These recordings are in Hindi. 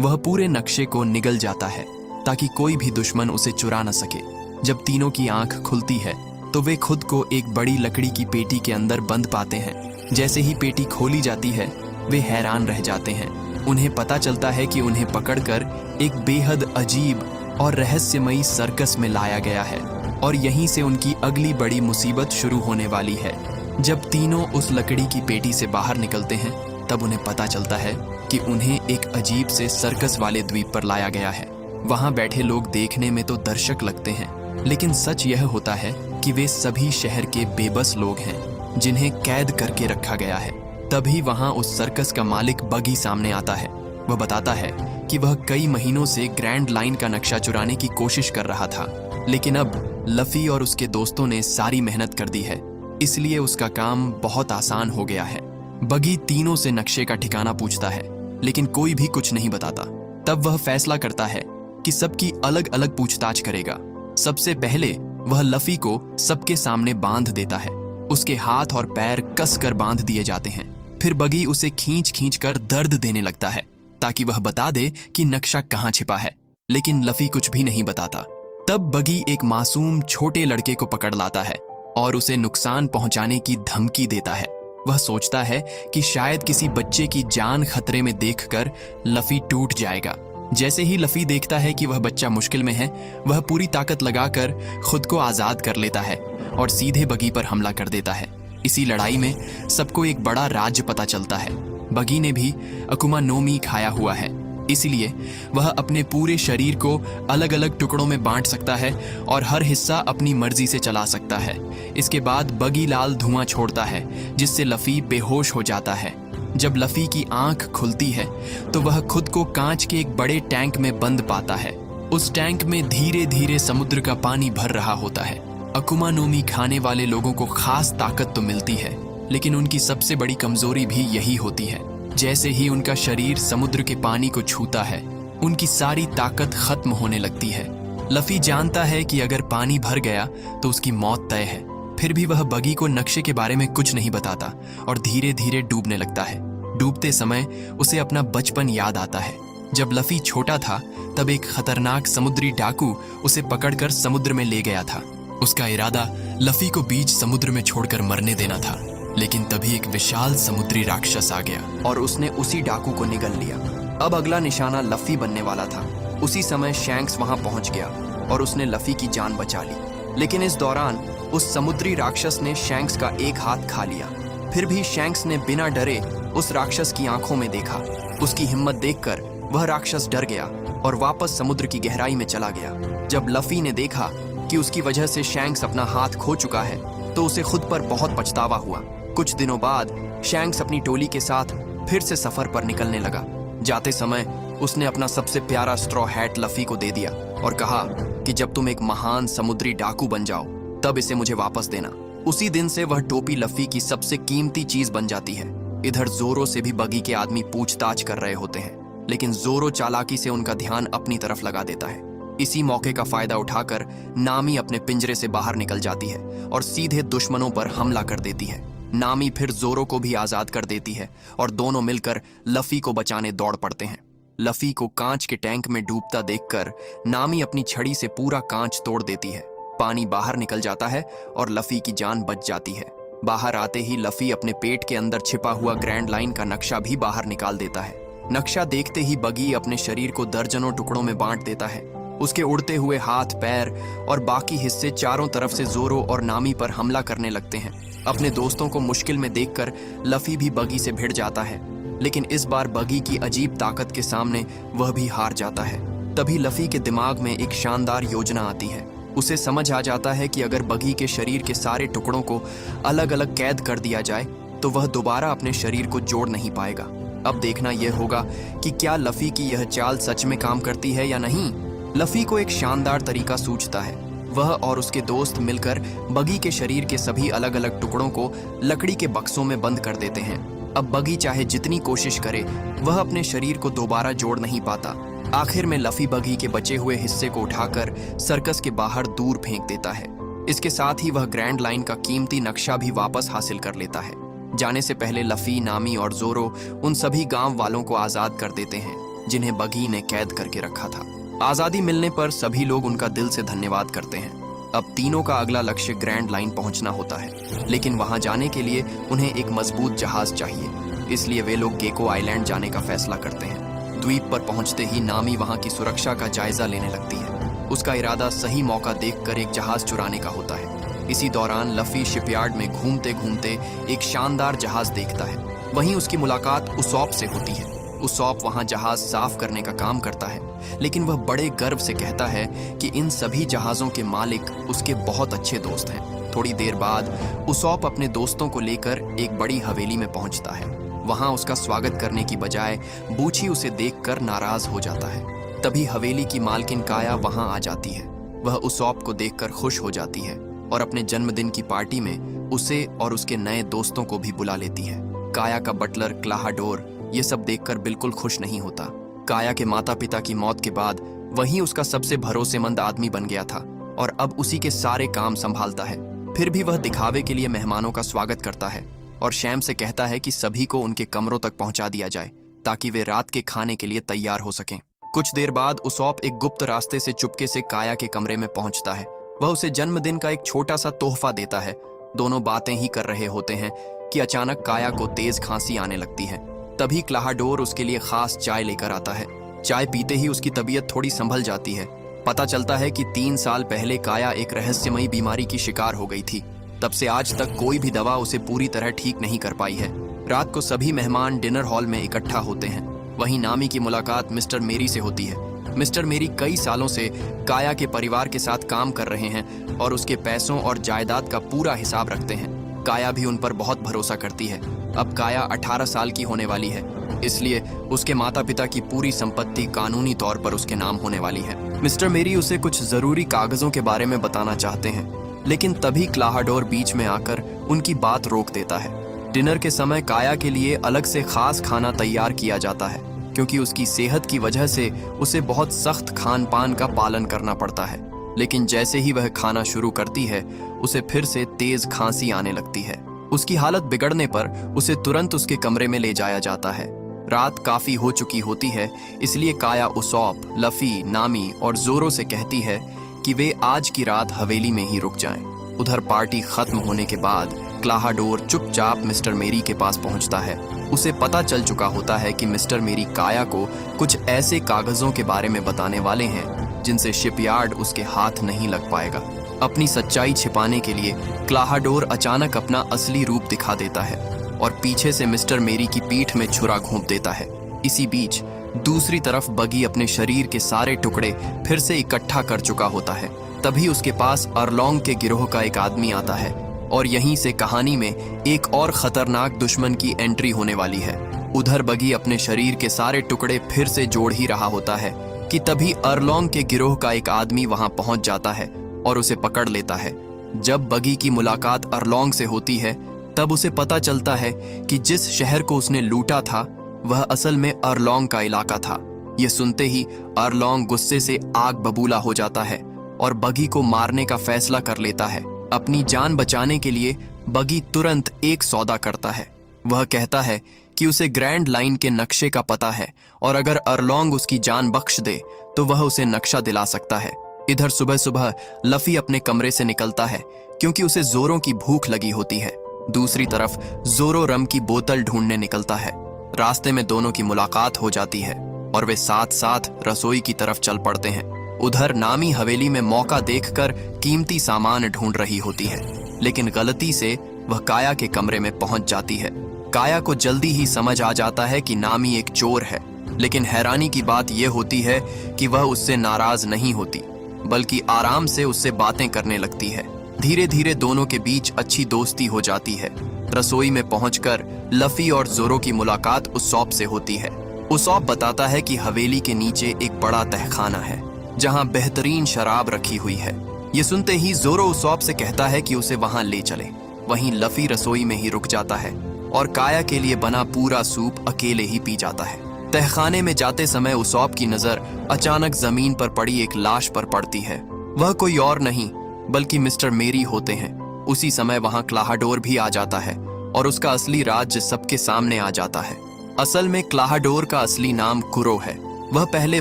वह पूरे नक्शे को निगल जाता है ताकि कोई भी दुश्मन उसे चुरा न सके। जब तीनों की आंख खुलती है तो वे खुद को एक बड़ी लकड़ी की पेटी के अंदर बंद पाते हैं। जैसे ही पेटी खोली जाती है वे हैरान रह जाते हैं। उन्हें पता चलता है कि उन्हें पकड़कर एक बेहद अजीब और रहस्यमयी सर्कस में लाया गया है और यहीं से उनकी अगली बड़ी मुसीबत शुरू होने वाली है। जब तीनों उस लकड़ी की पेटी से बाहर निकलते हैं तब उन्हें पता चलता है कि उन्हें एक अजीब से सर्कस वाले द्वीप पर लाया गया है। वहां बैठे लोग देखने में तो दर्शक लगते हैं, लेकिन सच यह होता है कि वे सभी शहर के बेबस लोग हैं जिन्हें कैद करके रखा गया है। तभी वहां उस सर्कस का मालिक बगी सामने आता है। वह बताता है कि वह कई महीनों से ग्रैंड लाइन का नक्शा चुराने की कोशिश कर रहा था, लेकिन अब लफी और उसके दोस्तों ने सारी मेहनत कर दी है, इसलिए उसका काम बहुत आसान हो गया है। बगी तीनों से नक्शे का ठिकाना पूछता है, लेकिन कोई भी कुछ नहीं बताता। तब वह फैसला करता है कि सबकी अलग अलग पूछताछ करेगा। सबसे पहले वह लफी को सबके सामने बांध देता है। उसके हाथ और पैर कस कर बांध दिए जाते हैं। फिर बगी उसे खींच खींच कर दर्द देने लगता है ताकि वह बता दे कि नक्शा कहाँ छिपा है, लेकिन लफी कुछ भी नहीं बताता। तब बगी एक मासूम छोटे लड़के को पकड़ लाता है और उसे नुकसान पहुंचाने की धमकी देता है। वह सोचता है कि शायद किसी बच्चे की जान खतरे में देखकर लफी टूट जाएगा। जैसे ही लफी देखता है कि वह बच्चा मुश्किल में है, वह पूरी ताकत लगाकर खुद को आजाद कर लेता है और सीधे बगी पर हमला कर देता है। इसी लड़ाई में सबको एक बड़ा राज्य पता चलता है। बगी ने भी अकुमा नो मी खाया हुआ है, इसलिए वह अपने पूरे शरीर को अलग अलग टुकड़ों में बांट सकता है और हर हिस्सा अपनी मर्जी से चला सकता है। इसके बाद बगी लाल धुआं छोड़ता है जिससे लफी बेहोश हो जाता है। जब लफी की आंख खुलती है तो वह खुद को कांच के एक बड़े टैंक में बंद पाता है। उस टैंक में धीरे धीरे समुद्र का पानी भर रहा होता है। अकुमा नो मी खाने वाले लोगों को खास ताकत तो मिलती है, लेकिन उनकी सबसे बड़ी कमजोरी भी यही होती है। जैसे ही उनका शरीर समुद्र के पानी को छूता है, उनकी सारी ताकत खत्म होने लगती है। लफी जानता है कि अगर पानी भर गया तो उसकी मौत तय है। फिर भी वह बगी को नक्शे के बारे में कुछ नहीं बताता और धीरे धीरे डूबने लगता है। डूबते समय उसे अपना बचपन याद आता है। जब लफी छोटा था तब एक खतरनाक समुद्री डाकू उसे पकड़कर समुद्र में ले गया था। उसका इरादा लफी को बीच समुद्र में छोड़कर मरने देना था, लेकिन तभी एक विशाल समुद्री राक्षस आ गया और उसने उसी डाकू को निगल लिया। अब अगला निशाना लफी बनने वाला था। उसी समय शैंक्स वहां पहुंच गया और उसने लफी की जान बचा ली, लेकिन इस दौरान उस समुद्री राक्षस ने शैंक्स का एक हाथ खा लिया। फिर भी शैंक्स ने बिना डरे उस राक्षस की आंखों में देखा। उसकी हिम्मत देखकर वह राक्षस डर गया और वापस समुद्र की गहराई में चला गया। जब लफी ने देखा कि उसकी वजह से शैंक्स अपना हाथ खो चुका है तो उसे खुद पर बहुत पछतावा हुआ। कुछ दिनों बाद शैंक्स अपनी टोली के साथ फिर से सफर पर निकलने लगा। जाते समय उसने अपना सबसे प्यारा स्ट्रॉ हैट लफी को दे दिया और कहा कि जब तुम एक महान समुद्री डाकू बन जाओ तब इसे मुझे वापस देना। उसी दिन से वह टोपी लफी की सबसे कीमती चीज बन जाती है। इधर जोरो से भी बगी के आदमी पूछताछ कर रहे होते हैं, लेकिन जोरो चालाकी से उनका ध्यान अपनी तरफ लगा देता है। इसी मौके का फायदा उठाकर नामी अपने पिंजरे से बाहर निकल जाती है और सीधे दुश्मनों पर हमला कर देती है। नामी फिर जोरो को भी आजाद कर देती है और दोनों मिलकर लफी को बचाने दौड़ पड़ते हैं। लफी को कांच के टैंक में डूबता देखकर नामी अपनी छड़ी से पूरा कांच तोड़ देती है। पानी बाहर निकल जाता है और लफी की जान बच जाती है। बाहर आते ही लफी अपने पेट के अंदर छिपा हुआ ग्रैंड लाइन का नक्शा भी बाहर निकाल देता है। नक्शा देखते ही बगी अपने शरीर को दर्जनों टुकड़ों में बांट देता है। उसके उड़ते हुए हाथ, पैर और बाकी हिस्से चारों तरफ से जोरो और नामी पर हमला करने लगते हैं। अपने दोस्तों को मुश्किल में देखकर लफी भी बगी से भिड़ जाता है, लेकिन इस बार बगी की अजीब ताकत के सामने वह भी हार जाता है। तभी लफी के दिमाग में एक शानदार योजना आती है। उसे समझ आ जाता है कि अगर बगी के शरीर के सारे टुकड़ों को अलग अलग कैद कर दिया जाए तो वह दोबारा अपने शरीर को जोड़ नहीं पाएगा। अब देखना यह होगा कि क्या लफी की यह चाल सच में काम करती है या नहीं। लफी को एक शानदार तरीका सूझता है। वह और उसके दोस्त मिलकर बगी के शरीर के सभी अलग अलग टुकड़ों को लकड़ी के बक्सों में बंद कर देते हैं। अब बगी चाहे जितनी कोशिश करे वह अपने शरीर को दोबारा जोड़ नहीं पाता। आखिर में लफी बगी के बचे हुए हिस्से को उठाकर सर्कस के बाहर दूर फेंक देता है। इसके साथ ही वह ग्रैंड लाइन का कीमती नक्शा भी वापस हासिल कर लेता है। जाने से पहले लफी, नामी और जोरो उन सभी गांव वालों को आजाद कर देते हैं। जिन्हें बगी ने कैद करके रखा था। आजादी मिलने पर सभी लोग उनका दिल से धन्यवाद करते हैं। अब तीनों का अगला लक्ष्य ग्रैंड लाइन पहुंचना होता है, लेकिन वहां जाने के लिए उन्हें एक मजबूत जहाज चाहिए। इसलिए वे लोग गेको आइलैंड जाने का फैसला करते हैं। द्वीप पर पहुंचते ही नामी वहां की सुरक्षा का जायजा लेने लगती है। उसका इरादा सही मौका देखकर एक जहाज चुराने का होता है। इसी दौरान लफी शिपयार्ड में घूमते घूमते एक शानदार जहाज देखता है। वहीं उसकी मुलाकात उसॉप से होती है। उसॉप वहां जहाज साफ करने का काम करता है, लेकिन वह बड़े गर्व से कहता है कि इन सभी जहाजों के मालिक उसके बहुत अच्छे दोस्त हैं। थोड़ी देर बाद उसॉप अपने दोस्तों को लेकर एक बड़ी हवेली में पहुंचता है। वहां उसका स्वागत करने की बजाय बूची उसे देखकर नाराज हो जाता है। तभी हवेली की मालकिन काया वहां आ जाती है। वह उसॉप को देखकर खुश हो जाती है और अपने जन्मदिन की पार्टी में उसे और उसके नए दोस्तों को भी बुला लेती है। काया का बटलर क्लाहाडोर ये सब देखकर बिल्कुल खुश नहीं होता। काया के माता पिता की मौत के बाद वही उसका सबसे भरोसेमंद आदमी बन गया था और अब उसी के सारे काम संभालता है। फिर भी वह दिखावे के लिए मेहमानों का स्वागत करता है और शैम से कहता है कि सभी को उनके कमरों तक पहुंचा दिया जाए ताकि वे रात के खाने के लिए तैयार हो सकें। कुछ देर बाद उसॉप एक गुप्त रास्ते से चुपके से काया के कमरे में पहुंचता है। वह उसे जन्मदिन का एक छोटा सा तोहफा देता है। दोनों बातें ही कर रहे होते हैं कि अचानक काया को तेज खांसी आने लगती है। तभी क्लाहाडोर उसके लिए खास चाय लेकर आता है। चाय पीते ही उसकी तबीयत थोड़ी संभल जाती है। पता चलता है कि 3 साल पहले काया एक रहस्यमयी बीमारी की शिकार हो गई थी। तब से आज तक कोई भी दवा उसे पूरी तरह ठीक नहीं कर पाई है। रात को सभी मेहमान डिनर हॉल में इकट्ठा होते हैं। वहीं नामी की मुलाकात मिस्टर मेरी से होती है। मिस्टर मेरी कई सालों से काया के परिवार के साथ काम कर रहे हैं और उसके पैसों और जायदाद का पूरा हिसाब रखते हैं। काया भी उन पर बहुत भरोसा करती है। अब काया 18 साल की होने वाली है, इसलिए उसके माता पिता की पूरी संपत्ति कानूनी तौर पर उसके नाम होने वाली है। मिस्टर मेरी उसे कुछ जरूरी कागजों के बारे में बताना चाहते हैं, लेकिन तभी क्लाहाडोर बीच में आकर उनकी बात रोक देता है। डिनर के समय काया के लिए अलग से खास खाना तैयार किया जाता है, क्योंकि उसकी सेहत की वजह से उसे बहुत सख्त खान पान का पालन करना पड़ता है। लेकिन जैसे ही वह खाना शुरू करती है, उसे फिर से तेज खांसी आने लगती है। उसकी हालत बिगड़ने पर उसे तुरंत उसके कमरे में ले जाया जाता है। रात काफी हो चुकी होती है, इसलिए काया उसॉप, लफी, नामी और जोरो से कहती है कि वे आज की रात हवेली में ही रुक जाएं। उधर पार्टी खत्म होने के बाद क्लाहाडोर चुपचाप मिस्टर मेरी के पास पहुंचता है। उसे पता चल चुका होता है कि मिस्टर मेरी काया को कुछ ऐसे कागजों के बारे में बताने वाले हैं जिनसे शिपयार्ड उसके हाथ नहीं लग पाएगा। अपनी सच्चाई छिपाने के लिए क्लाहाडोर अचानक अपना असली रूप दिखा देता है और पीछे से मिस्टर मेरी की पीठ में छुरा घोंप देता है। इसी बीच दूसरी तरफ बगी अपने शरीर के सारे टुकड़े फिर से इकट्ठा कर चुका होता है। तभी उसके पास अरलोंग के गिरोह का एक आदमी आता है और यहीं से कहानी में एक और खतरनाक दुश्मन की एंट्री होने वाली है। उधर बगी अपने शरीर के सारे टुकड़े फिर से जोड़ ही रहा होता है कि तभी अरलोंग के गिरोह का एक आदमी वहां पहुंच जाता है और उसे पकड़ लेता है। जब बगी की मुलाकात अरलोंग से होती है, तब उसे पता चलता है कि जिस शहर को उसने लूटा था वह असल में अरलोंग का इलाका था। यह सुनते ही अरलोंग गुस्से से आग बबूला हो जाता है और बगी को मारने का फैसला कर लेता है। अपनी जान बचाने के लिए बगी तुरंत एक सौदा करता है। वह कहता है कि उसे ग्रैंड लाइन के नक्शे का पता है और अगर अरलोंग उसकी जान बख्श दे तो वह उसे नक्शा दिला सकता है। इधर सुबह सुबह लफी अपने कमरे से निकलता है क्योंकि उसे जोरों की भूख लगी होती है। दूसरी तरफ जोरो रम की बोतल ढूंढने निकलता है। रास्ते में दोनों की मुलाकात हो जाती है और वे साथ साथ रसोई की तरफ चल पड़ते हैं। उधर नामी हवेली में मौका देखकर कीमती सामान ढूंढ रही होती है, लेकिन गलती से वह काया के कमरे में पहुंच जाती है। काया को जल्दी ही समझ आ जाता है कि नामी एक चोर है, लेकिन हैरानी की बात यह होती है कि वह उससे नाराज नहीं होती, बल्कि आराम से उससे बातें करने लगती है। धीरे धीरे दोनों के बीच अच्छी दोस्ती हो जाती है। रसोई में पहुंचकर लफी और जोरो की मुलाकात उसॉप से होती है। उसॉप बताता है कि हवेली के नीचे एक बड़ा तहखाना है जहां बेहतरीन शराब रखी हुई है। ये सुनते ही जोरो उसॉप से कहता है कि उसे वहां ले चले। वहीं लफी रसोई में ही रुक जाता है और काया के लिए बना पूरा सूप अकेले ही पी जाता है। तहखाने में जाते समय उसॉप की नजर अचानक जमीन पर पड़ी एक लाश पर पड़ती है। वह कोई और नहीं बल्कि मिस्टर मेरी होते हैं। उसी समय वहां क्लाहाडोर भी आ जाता है और उसका असली राज सबके सामने आ जाता है। असल में क्लाहाडोर का असली नाम कुरो है। वह पहले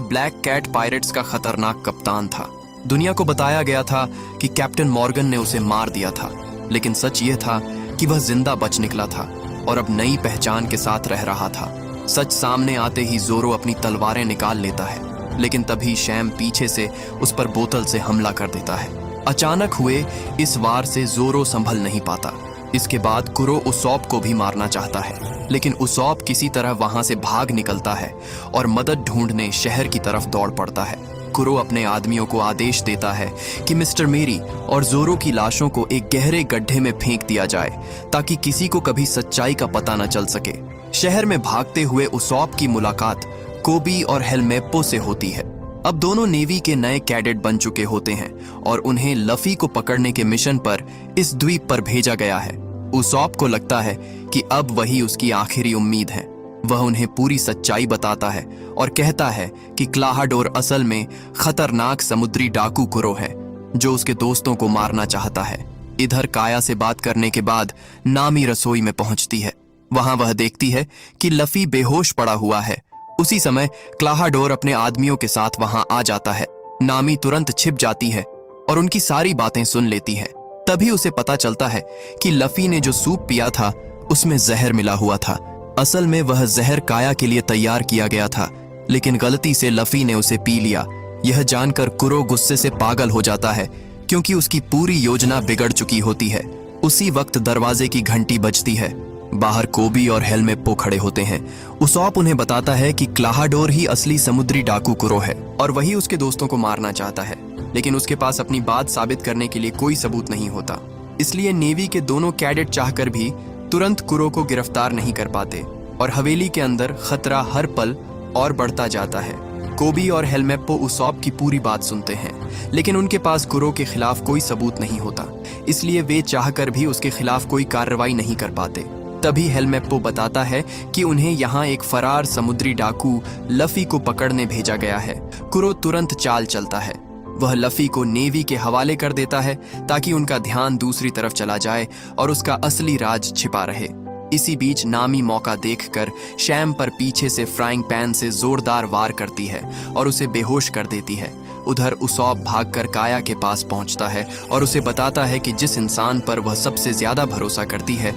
ब्लैक कैट पायरेट्स का खतरनाक कप्तान था। दुनिया को बताया गया था कि कैप्टन मॉर्गन ने उसे मार दिया था, लेकिन सच यह था कि वह जिंदा बच निकला था और अब नई पहचान के साथ रह रहा था। सच सामने आते ही जोरो अपनी तलवारें निकाल लेता है, लेकिन तभी शैम पीछे से उस पर बोतल से हमला कर देता है। अचानक हुए इस वार से जोरो संभल नहीं पाता। इसके बाद कुरो उसौप को भी मारना चाहता है, लेकिन उसौप किसी तरह वहां से भाग निकलता है और मदद ढूंढने शहर की तरफ दौड़ पड़ता है। कुरो अपने आदमियों को आदेश देता है कि मिस्टर मेरी और जोरो की लाशों को एक गहरे गड्ढे में फेंक दिया जाए ताकि किसी को कभी सच्चाई का पता न चल सके। शहर में भागते हुए उसौप की मुलाकात कोबी और हेलमेप्पो से होती है। अब दोनों नेवी के नए कैडेट बन चुके होते हैं और उन्हें लफी को पकड़ने के मिशन पर इस द्वीप पर भेजा गया है। उसौप को लगता है कि अब वही उसकी आखिरी उम्मीद है। वह उन्हें पूरी सच्चाई बताता है और कहता है कि क्लाहाडोर असल में खतरनाक समुद्री डाकू कुरो है जो उसके दोस्तों को मारना चाहता है। इधर काया से बात करने के बाद नामी रसोई में पहुंचती है। वहां वह देखती है कि लफी बेहोश पड़ा हुआ है। उसी समय क्लाहाडोर अपने आदमियों के साथ वहां आ जाता है। नामी तुरंत छिप जाती है और उनकी सारी बातें सुन लेती है। तभी उसे पता चलता है कि लफी ने जो सूप पिया था उसमें जहर मिला हुआ था। असल में वह जहर काया के लिए तैयार किया गया था, लेकिन गलती से लफी ने उसे पी लिया। यह जानकर कुरो गुस्से से पागल हो जाता है क्योंकि उसकी पूरी योजना बिगड़ चुकी होती है। उसी वक्त दरवाजे की घंटी बजती है। बाहर कोबी और हेलमेप्पो खड़े होते हैं। उसौप उन्हें बताता है कि क्लाहाडोर ही असली समुद्री डाकू कुरो है और वही उसके दोस्तों को मारना चाहता है, लेकिन उसके पास अपनी बात साबित करने के लिए कोई सबूत नहीं होता। इसलिए नेवी के दोनों कैडेट चाहकर भी तुरंत कुरो को गिरफ्तार नहीं कर पाते और हवेली के अंदर खतरा हर पल और बढ़ता जाता है। कोबी और हेलमेप्पो उसौप की पूरी बात सुनते हैं, लेकिन उनके पास कुरो के खिलाफ कोई सबूत नहीं होता, इसलिए वे चाहकर भी उसके खिलाफ कोई कार्रवाई नहीं कर पाते। तभी हेलमेप्पो बताता है कि उन्हें यहाँ एक फरार समुद्री डाकू लफी को पकड़ने भेजा गया है। कुरो तुरंत चाल चलता है। वह लफी को नेवी के हवाले कर देता है ताकि उनका ध्यान दूसरी तरफ चला जाए और उसका असली राज छिपा रहे। इसी बीच नामी मौका देखकर शैम पर पीछे से फ्राइंग पैन से जोरदार वार करती है और उसे बेहोश कर देती है। उधर उसौप भागकर काया के पास पहुंचता है और उसे बताता है कि जिस इंसान पर वह सबसे ज्यादा भरोसा करती है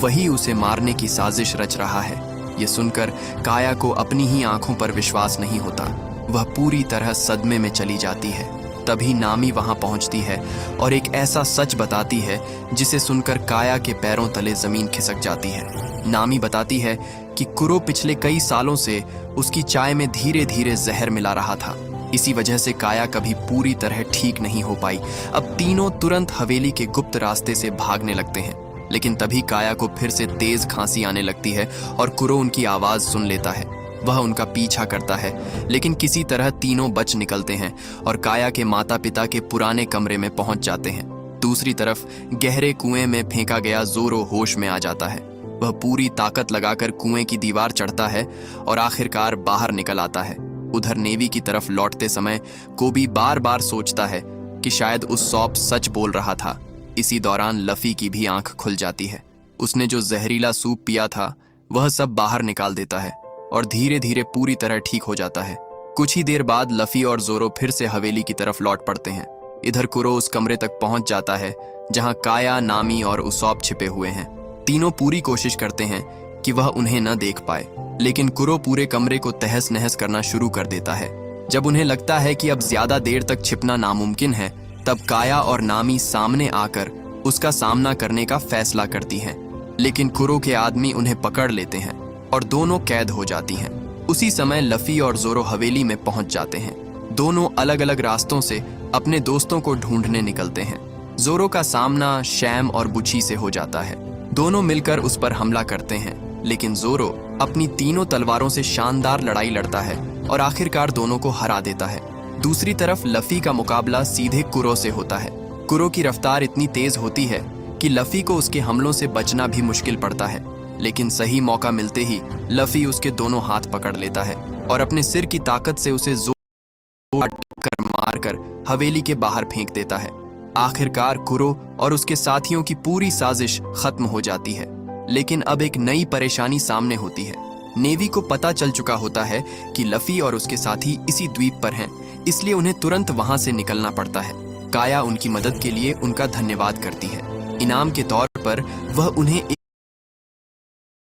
वही उसे मारने की साजिश रच रहा है। ये सुनकर काया को अपनी ही आंखों पर विश्वास नहीं होता। वह पूरी तरह सदमे में चली जाती है। तभी नामी वहां पहुंचती है और एक ऐसा सच बताती है जिसे सुनकर काया के पैरों तले जमीन खिसक जाती है। नामी बताती है कि कुरो पिछले कई सालों से उसकी चाय में धीरे धीरे जहर मिला रहा था। इसी वजह से काया कभी पूरी तरह ठीक नहीं हो पाई। अब तीनों तुरंत हवेली के गुप्त रास्ते से भागने लगते हैं, लेकिन तभी काया को फिर से तेज खांसी आने लगती है और कुरो उनकी आवाज सुन लेता है। वह उनका पीछा करता है, लेकिन किसी तरह तीनों बच निकलते हैं और काया के माता पिता के पुराने कमरे में पहुंच जाते हैं। दूसरी तरफ गहरे कुएं में फेंका गया जोरो होश में आ जाता है। वह पूरी ताकत लगाकर कुएं की दीवार चढ़ता है और आखिरकार बाहर निकल आता है। उधर नेवी की तरफ लौटते समय कोबी बार बार सोचता है कि शायद उसौप सच बोल रहा था। इसी दौरान लफी की भी आंख खुल जाती है। उसने जो जहरीला सूप पिया था वह सब बाहर निकाल देता है और धीरे धीरे पूरी तरह ठीक हो जाता है। कुछ ही देर बाद लफी और जोरो फिर से हवेली की तरफ लौट पड़ते हैं। इधर कुरो उस कमरे तक पहुंच जाता है जहां काया, नामी और उसौप छिपे हुए हैं। तीनों पूरी कोशिश करते हैं कि वह उन्हें न देख पाए, लेकिन कुरो पूरे कमरे को तहस नहस करना शुरू कर देता है। जब उन्हें लगता है कि अब ज्यादा देर तक छिपना नामुमकिन है, तब काया और नामी सामने आकर उसका सामना करने का फैसला करती हैं। लेकिन कुरो के आदमी उन्हें पकड़ लेते हैं और दोनों कैद हो जाती हैं। उसी समय लफी और जोरो हवेली में पहुंच जाते हैं। दोनों अलग अलग रास्तों से अपने दोस्तों को ढूंढने निकलते हैं। जोरो का सामना शैम और बुची से हो जाता है। दोनों मिलकर उस पर हमला करते हैं, लेकिन जोरो अपनी तीनों तलवारों से शानदार लड़ाई लड़ता है और आखिरकार दोनों को हरा देता है। दूसरी तरफ लफी का मुकाबला सीधे कुरो से होता है। कुरो की रफ्तार इतनी तेज होती है कि लफी को उसके हमलों से बचना भी मुश्किल पड़ता है, लेकिन सही मौका मिलते ही लफी उसके दोनों हाथ पकड़ लेता है और अपने सिर की ताकत से उसे जोर कर मारकर हवेली के बाहर फेंक देता है। आखिरकार कुरो और उसके साथियों की पूरी साजिश खत्म हो जाती है, लेकिन अब एक नई परेशानी सामने होती है। नेवी को पता चल चुका होता है कि लफी और उसके साथी इसी द्वीप पर हैं, इसलिए उन्हें तुरंत वहां से निकलना पड़ता है। काया उनकी मदद के लिए उनका धन्यवाद करती है। इनाम के तौर पर वह उन्हें